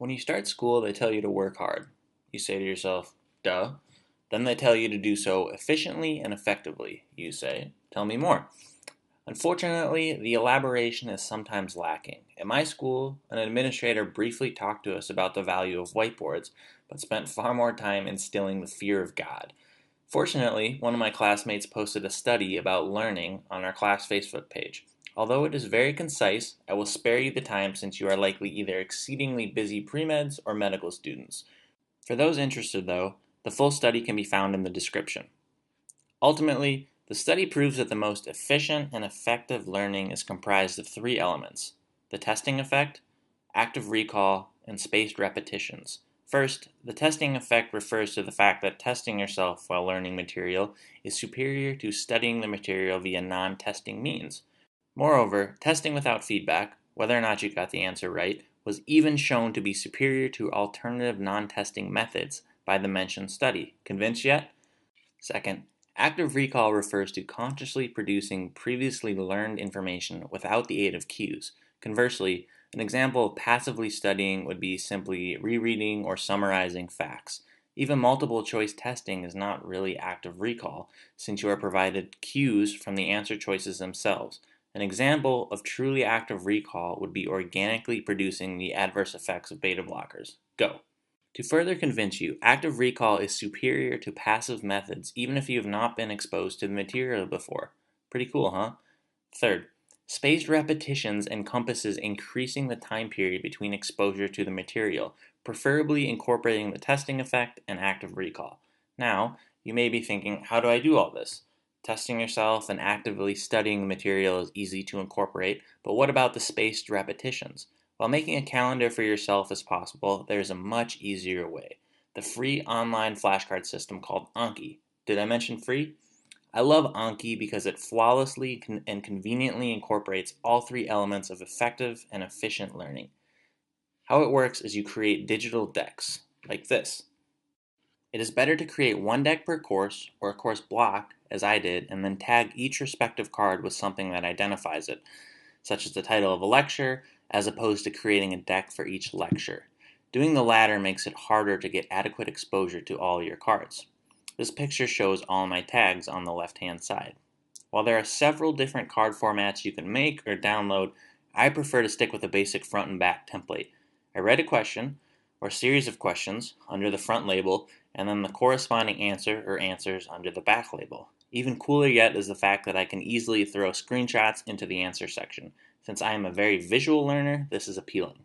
When you start school, they tell you to work hard. You say to yourself, duh. Then they tell you to do so efficiently and effectively. You say, tell me more. Unfortunately, the elaboration is sometimes lacking. At my school, an administrator briefly talked to us about the value of whiteboards, but spent far more time instilling the fear of God. Fortunately, one of my classmates posted a study about learning on our class Facebook page. Although it is very concise, I will spare you the time since you are likely either exceedingly busy pre-meds or medical students. For those interested, though, the full study can be found in the description. Ultimately, the study proves that the most efficient and effective learning is comprised of three elements: the testing effect, active recall, and spaced repetitions. First, the testing effect refers to the fact that testing yourself while learning material is superior to studying the material via non-testing means. Moreover, testing without feedback, whether or not you got the answer right, was even shown to be superior to alternative non-testing methods by the mentioned study. Convinced yet? Second, active recall refers to consciously producing previously learned information without the aid of cues. Conversely, an example of passively studying would be simply rereading or summarizing facts. Even multiple choice testing is not really active recall, since you are provided cues from the answer choices themselves. An example of truly active recall would be organically producing the adverse effects of beta blockers. Go. To further convince you, active recall is superior to passive methods even if you have not been exposed to the material before. Pretty cool, huh? Third, spaced repetitions encompasses increasing the time period between exposure to the material, preferably incorporating the testing effect and active recall. Now, you may be thinking, how do I do all this? Testing yourself and actively studying the material is easy to incorporate, but what about the spaced repetitions? While making a calendar for yourself is possible, there is a much easier way: the free online flashcard system called Anki. Did I mention free? I love Anki because it flawlessly and conveniently incorporates all three elements of effective and efficient learning. How it works is you create digital decks, like this. It is better to create one deck per course, or a course block, as I did, and then tag each respective card with something that identifies it, such as the title of a lecture, as opposed to creating a deck for each lecture. Doing the latter makes it harder to get adequate exposure to all your cards. This picture shows all my tags on the left-hand side. While there are several different card formats you can make or download, I prefer to stick with a basic front and back template. I write a question, or series of questions, under the front label, and then the corresponding answer or answers under the back label. Even cooler yet is the fact that I can easily throw screenshots into the answer section. Since I am a very visual learner, this is appealing.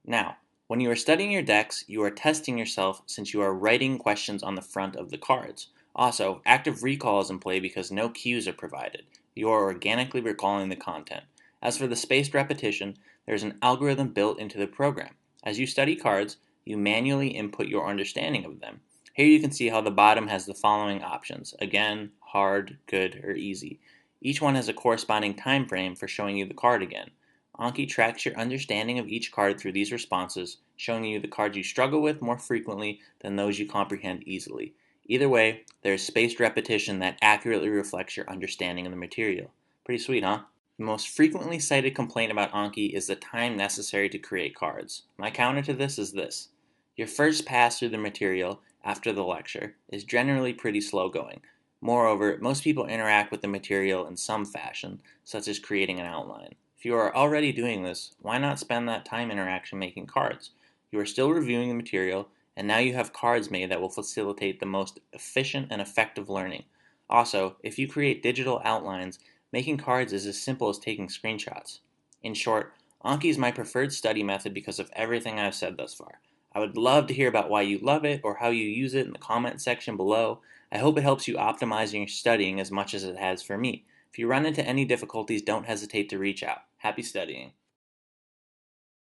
Now, when you are studying your decks, you are testing yourself since you are writing questions on the front of the cards. Also, active recall is in play because no cues are provided. You are organically recalling the content. As for the spaced repetition, there is an algorithm built into the program. As you study cards, you manually input your understanding of them. Here you can see how the bottom has the following options: again, hard, good, or easy. Each one has a corresponding time frame for showing you the card again. Anki tracks your understanding of each card through these responses, showing you the cards you struggle with more frequently than those you comprehend easily. Either way, there is spaced repetition that accurately reflects your understanding of the material. Pretty sweet, huh? The most frequently cited complaint about Anki is the time necessary to create cards. My counter to this is this: your first pass through the material after the lecture is generally pretty slow going. Moreover, most people interact with the material in some fashion, such as creating an outline. If you are already doing this, why not spend that time interaction making cards? You are still reviewing the material, and now you have cards made that will facilitate the most efficient and effective learning. Also, if you create digital outlines, making cards is as simple as taking screenshots. In short, Anki is my preferred study method because of everything I've said thus far. I would love to hear about why you love it or how you use it in the comment section below. I hope it helps you optimize your studying as much as it has for me. If you run into any difficulties, don't hesitate to reach out. Happy studying.